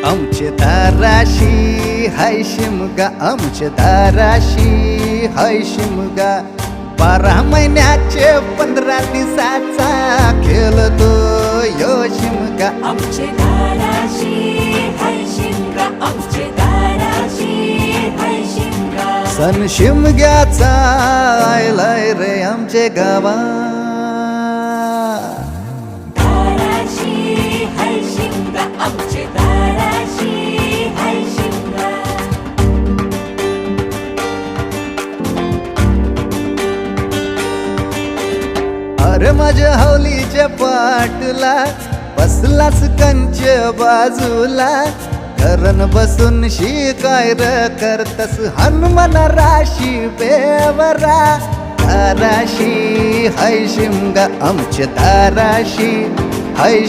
आमचे दाराशी हाय शिमगा, आमचे दाराशी हाय शिमगा. 12 महिन्याचे 15 दिवसाचा खेळतो यो शिमगा. आमचे दाराशी हाय शिमगा, आमचे दाराशी हाय शिमगा. सण शिमग्याचा आयलाय रे आमचे गावा. दाराशी हाय शिमगा, आमचे दाराशी हाय शिमगा. अरे माझ्या हौलीच्या पाटला बसलास कंच बाजूला. घरन बसून शिकाय र करतस हनुमान राशी बेवरा. दाराशी हाय शिमगा, आमच्या दाराशी हाय